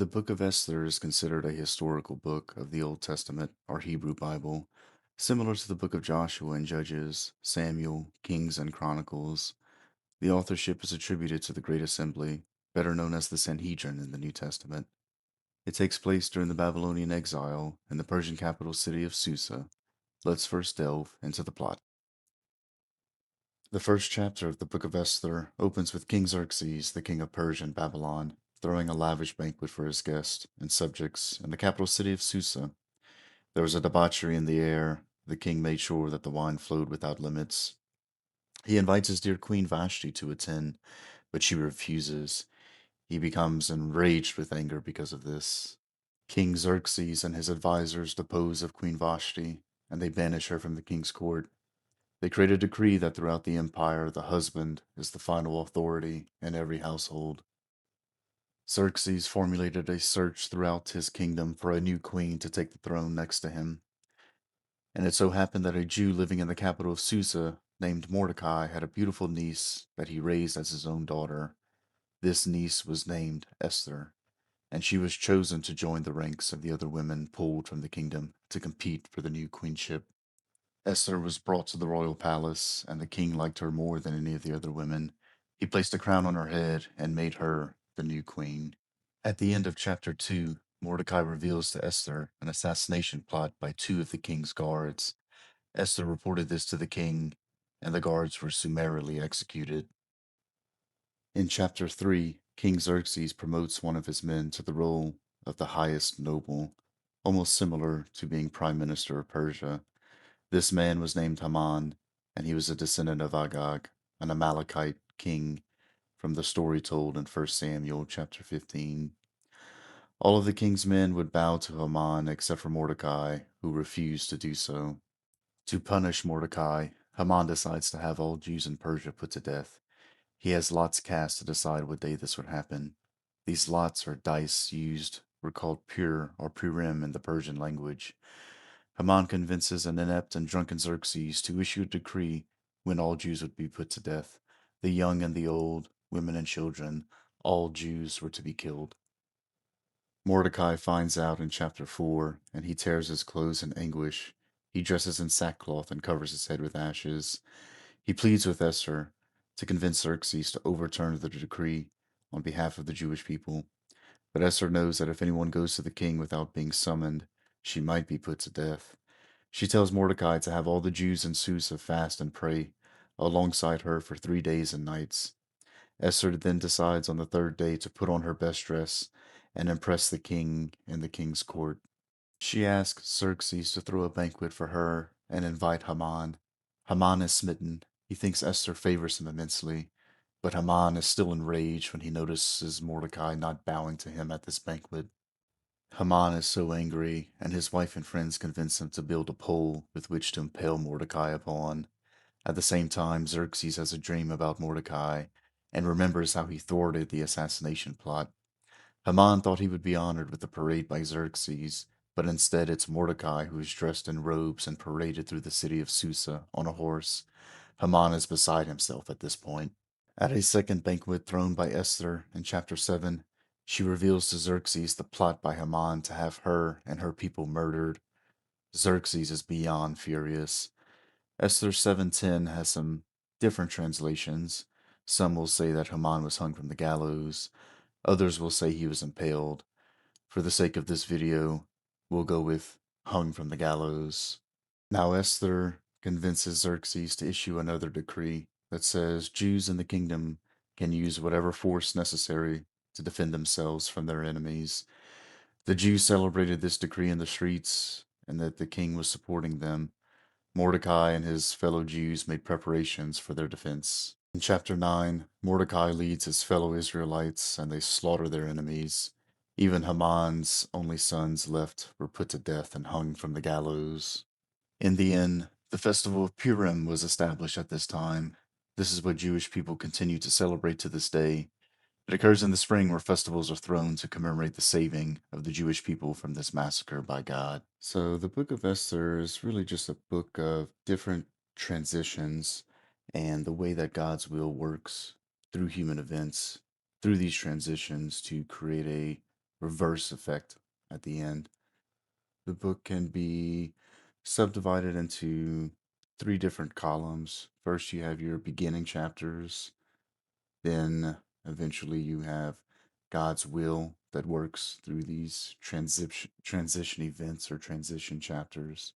The Book of Esther is considered a historical book of the Old Testament or Hebrew Bible, similar to the Book of Joshua and Judges, Samuel, Kings, and Chronicles. The authorship is attributed to the Great Assembly, better known as the Sanhedrin in the New Testament. It takes place during the Babylonian exile in the Persian capital city of Susa. Let's first delve into the plot. The first chapter of the Book of Esther opens with King Xerxes, the king of Persia and Babylon, throwing a lavish banquet for his guests and subjects in the capital city of Susa. There was a debauchery in the air. The king made sure that the wine flowed without limits. He invites his dear queen Vashti to attend, but she refuses. He becomes enraged with anger because of this. King Xerxes and his advisors depose of Queen Vashti, and they banish her from the king's court. They create a decree that throughout the empire, the husband is the final authority in every household. Xerxes formulated a search throughout his kingdom for a new queen to take the throne next to him. And it so happened that a Jew living in the capital of Susa, named Mordecai, had a beautiful niece that he raised as his own daughter. This niece was named Esther, and she was chosen to join the ranks of the other women pulled from the kingdom to compete for the new queenship. Esther was brought to the royal palace, and the king liked her more than any of the other women. He placed a crown on her head and made her the new queen. At the end of chapter 2, Mordecai reveals to Esther an assassination plot by two of the king's guards. Esther reported this to the king, and the guards were summarily executed. In chapter 3, King Xerxes promotes one of his men to the role of the highest noble, almost similar to being prime minister of Persia. This man was named Haman, and he was a descendant of Agag, an Amalekite king from the story told in 1 Samuel chapter 15. All of the king's men would bow to Haman except for Mordecai, who refused to do so. To punish Mordecai, Haman decides to have all Jews in Persia put to death. He has lots cast to decide what day this would happen. These lots or dice used were called pur or purim in the Persian language. Haman convinces an inept and drunken Xerxes to issue a decree when all Jews would be put to death. The young and the old, women and children, all Jews were to be killed. Mordecai finds out in chapter 4, and he tears his clothes in anguish. He dresses in sackcloth and covers his head with ashes. He pleads with Esther to convince Xerxes to overturn the decree on behalf of the Jewish people. But Esther knows that if anyone goes to the king without being summoned, she might be put to death. She tells Mordecai to have all the Jews in Susa fast and pray alongside her for 3 days and nights. Esther then decides on the third day to put on her best dress and impress the king in the king's court. She asks Xerxes to throw a banquet for her and invite Haman. Haman is smitten. He thinks Esther favors him immensely, but Haman is still enraged when he notices Mordecai not bowing to him at this banquet. Haman is so angry, and his wife and friends convince him to build a pole with which to impale Mordecai upon. At the same time, Xerxes has a dream about Mordecai and remembers how he thwarted the assassination plot. Haman thought he would be honored with a parade by Xerxes, but instead it's Mordecai who is dressed in robes and paraded through the city of Susa on a horse. Haman is beside himself at this point. At a second banquet thrown by Esther in chapter 7, she reveals to Xerxes the plot by Haman to have her and her people murdered. Xerxes is beyond furious. Esther 7:10 has some different translations. Some will say that Haman was hung from the gallows. Others will say he was impaled. For the sake of this video, we'll go with hung from the gallows. Now Esther convinces Xerxes to issue another decree that says Jews in the kingdom can use whatever force necessary to defend themselves from their enemies. The Jews celebrated this decree in the streets, and that the king was supporting them. Mordecai and his fellow Jews made preparations for their defense. In chapter 9, Mordecai leads his fellow Israelites, and they slaughter their enemies. Even Haman's only sons left were put to death and hung from the gallows. In the end, the festival of Purim was established at this time. This is what Jewish people continue to celebrate to this day. It occurs in the spring where festivals are thrown to commemorate the saving of the Jewish people from this massacre by God. So the Book of Esther is really just a book of different transitions and the way that God's will works through human events, through these transitions to create a reverse effect at the end. The book can be subdivided into three different columns. First, you have your beginning chapters, then eventually you have God's will that works through these transition events or transition chapters.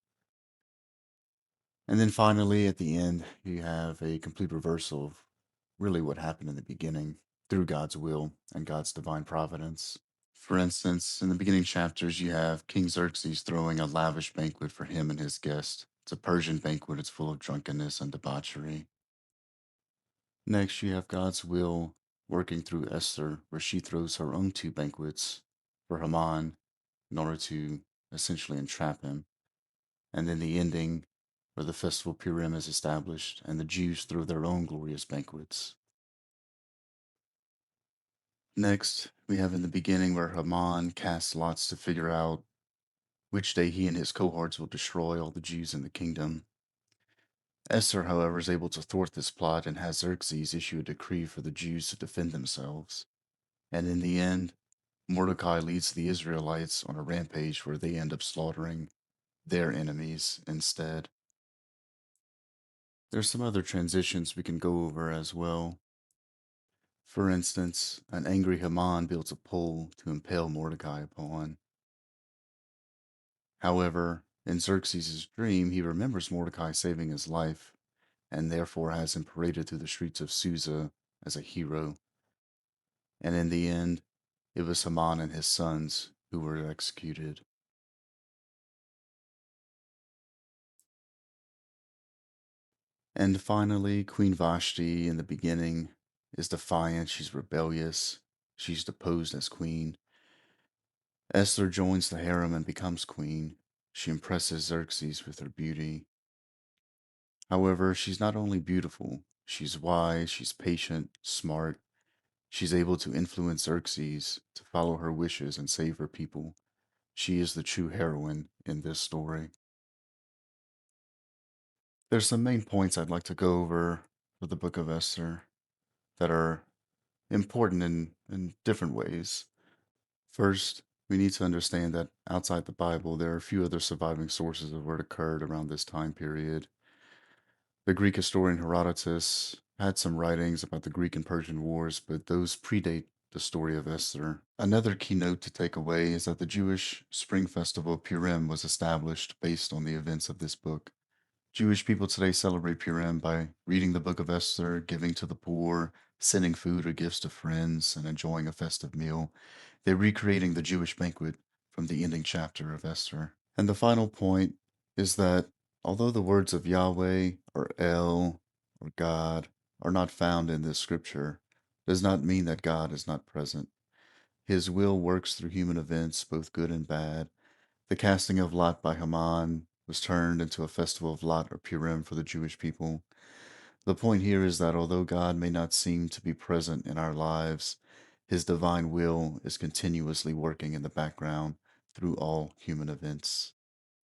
And then finally, at the end, you have a complete reversal of really what happened in the beginning through God's will and God's divine providence. For instance, in the beginning chapters, you have King Xerxes throwing a lavish banquet for him and his guests. It's a Persian banquet, it's full of drunkenness and debauchery. Next, you have God's will working through Esther, where she throws her own two banquets for Haman in order to essentially entrap him. And then the ending, where the festival Purim is established and the Jews throw their own glorious banquets. Next, we have in the beginning where Haman casts lots to figure out which day he and his cohorts will destroy all the Jews in the kingdom. Esther, however, is able to thwart this plot and has Xerxes issue a decree for the Jews to defend themselves. And in the end, Mordecai leads the Israelites on a rampage where they end up slaughtering their enemies instead. There's some other transitions we can go over as well. For instance, an angry Haman builds a pole to impale Mordecai upon. However, in Xerxes' dream, he remembers Mordecai saving his life and therefore has him paraded through the streets of Susa as a hero. And in the end, it was Haman and his sons who were executed. And finally, Queen Vashti in the beginning is defiant, she's rebellious, she's deposed as queen. Esther joins the harem and becomes queen. She impresses Xerxes with her beauty. However, she's not only beautiful, she's wise, she's patient, smart. She's able to influence Xerxes to follow her wishes and save her people. She is the true heroine in this story. There's some main points I'd like to go over for the Book of Esther that are important in different ways. First, we need to understand that outside the Bible, there are a few other surviving sources of what occurred around this time period. The Greek historian Herodotus had some writings about the Greek and Persian wars, but those predate the story of Esther. Another keynote to take away is that the Jewish spring festival Purim was established based on the events of this book. Jewish people today celebrate Purim by reading the Book of Esther, giving to the poor, sending food or gifts to friends, and enjoying a festive meal. They're recreating the Jewish banquet from the ending chapter of Esther. And the final point is that although the words of Yahweh or El or God are not found in this scripture, does not mean that God is not present. His will works through human events, both good and bad. The casting of Lot by Haman was turned into a festival of Lot or Purim for the Jewish people. The point here is that although God may not seem to be present in our lives, his divine will is continuously working in the background through all human events.